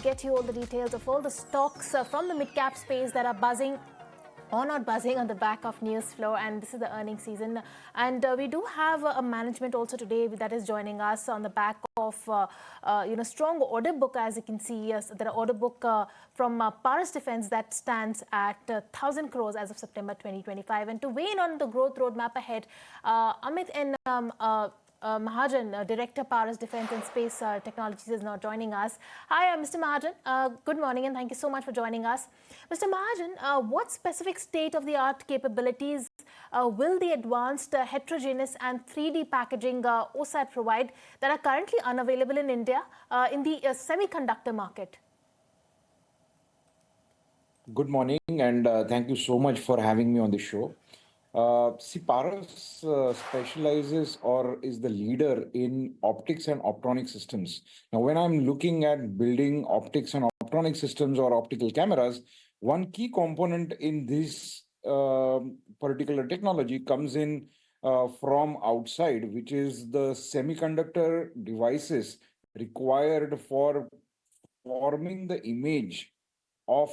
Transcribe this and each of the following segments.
get you all the details of all the stocks from the mid-cap space that are buzzing or not buzzing on the back of news flow, and this is the earnings season. And we do have a management also today that is joining us on the back of strong order book. As you can see, there are order book from Paras Defense that stands at 1,000 crores as of September 2025. And to weigh in on the growth roadmap ahead, Amit and Mahajan, Director Paras Defense and Space Technologies, is now joining us. Hi, Mr. Mahajan. Good morning, and thank you so much for joining us. Mr. Mahajan, what specific state-of-the-art capabilities will the advanced heterogeneous and 3D packaging OSAT provide that are currently unavailable in India in the semiconductor market? Good morning, and thank you so much for having me on the show. Paras specializes or is the leader in optics and optronic systems. Now, when I'm looking at building optics and optronic systems or optical cameras, one key component in this particular technology comes in from outside, which is the semiconductor devices required for forming the image of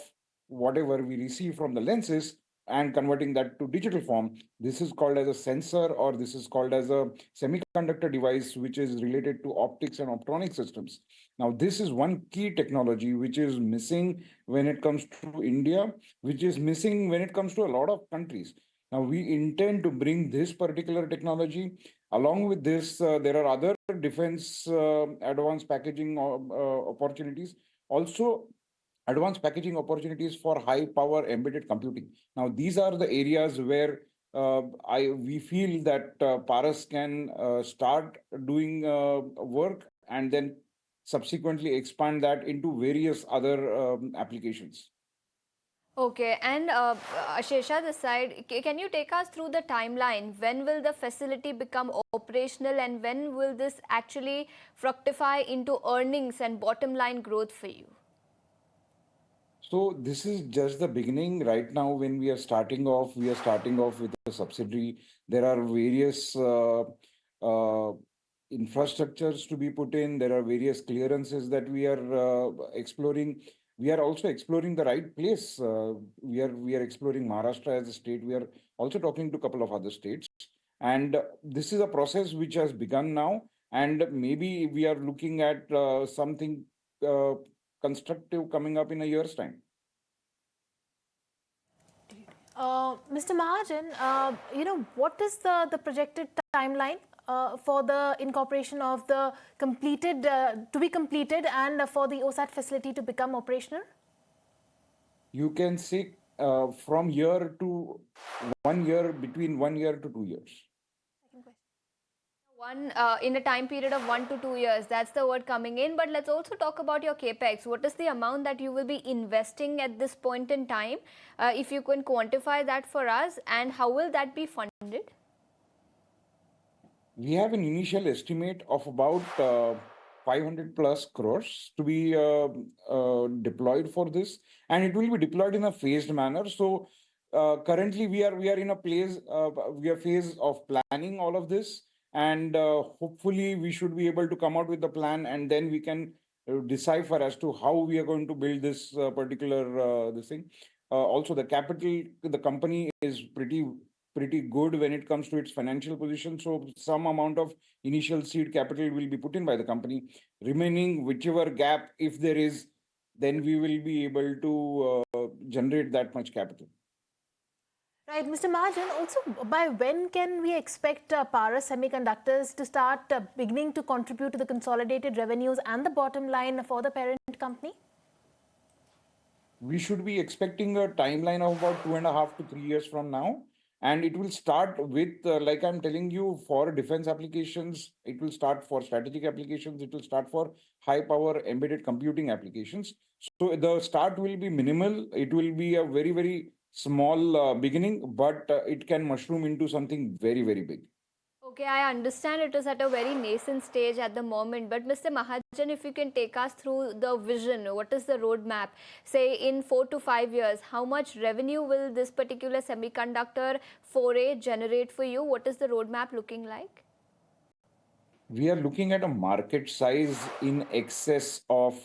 whatever we receive from the lenses and converting that to digital form. This is called as a sensor, or this is called as a semiconductor device, which is related to optics and optronic systems. Now, this is one key technology which is missing when it comes to India, which is missing when it comes to a lot of countries. Now, we intend to bring this particular technology. Along with this, there are other defense advanced packaging opportunities. Also, advanced packaging opportunities for high power embedded computing. Now, these are the areas where we feel that Paras can start doing work and then subsequently expand that into various other applications. Okay, and Ashesha, this side, can you take us through the timeline? When will the facility become operational, and when will this actually fructify into earnings and bottom line growth for you? So this is just the beginning. Right now, when we are starting off with a subsidiary. There are various infrastructures to be put in. There are various clearances that we are exploring. We are also exploring the right place. We are exploring Maharashtra as a state. We are also talking to a couple of other states. And this is a process which has begun now. And maybe we are looking at something constructive coming up in a year's time. Mr. Mahajan, what is the projected timeline for the incorporation of the completed, to be completed, and for the OSAT facility to become operational? You can say from year to 1 year, between 1 year to 2 years. In a time period of 1 to 2 years, that's the word coming in. But let's also talk about your capex. What is the amount that you will be investing at this point in time? If you can quantify that for us, and how will that be funded? We have an initial estimate of about 500 plus crores to be deployed for this, and it will be deployed in a phased manner. So currently we are in a phase of planning all of this. And hopefully we should be able to come out with the plan, and then we can decipher as to how we are going to build this particular this thing. Also, the capital, the company is pretty good when it comes to its financial position. So some amount of initial seed capital will be put in by the company. Remaining, whichever gap, if there is, then we will be able to generate that much capital. Right, Mr. Mahajan, also by when can we expect Paras Semiconductors to start beginning to contribute to the consolidated revenues and the bottom line for the parent company? We should be expecting a timeline of about 2.5 to 3 years from now. And it will start with, like I'm telling you, for defense applications, it will start for strategic applications, it will start for high power embedded computing applications. So the start will be minimal. It will be a very, very small beginning, but it can mushroom into something very, very big. Okay, I understand it is at a very nascent stage at the moment, but Mr. Mahajan, if you can take us through the vision, what is the roadmap? Say in 4 to 5 years, how much revenue will this particular semiconductor foray generate for you? What is the roadmap looking like? We are looking at a market size in excess of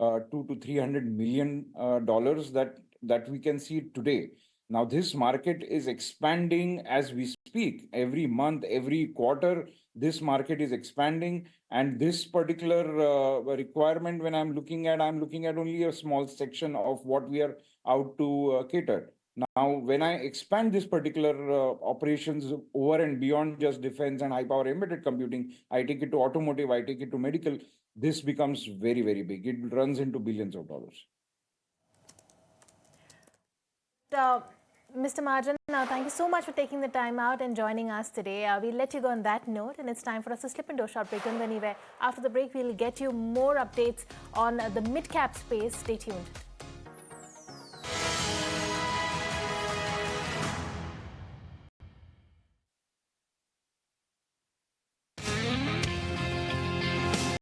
$200 to $300 million that we can see today. Now, this market is expanding as we speak. Every month, every quarter, this market is expanding. And this particular requirement, when I'm looking at only a small section of what we are out to cater. Now, when I expand this particular operations over and beyond just defense and high power embedded computing, I take it to automotive, I take it to medical, this becomes very, very big. It runs into billions of dollars. Mr. Mahajan, thank you so much for taking the time out and joining us today. We'll let you go on that note, and it's time for us to slip into a short break. Don't go anywhere. After the break, we'll get you more updates on the mid-cap space. Stay tuned.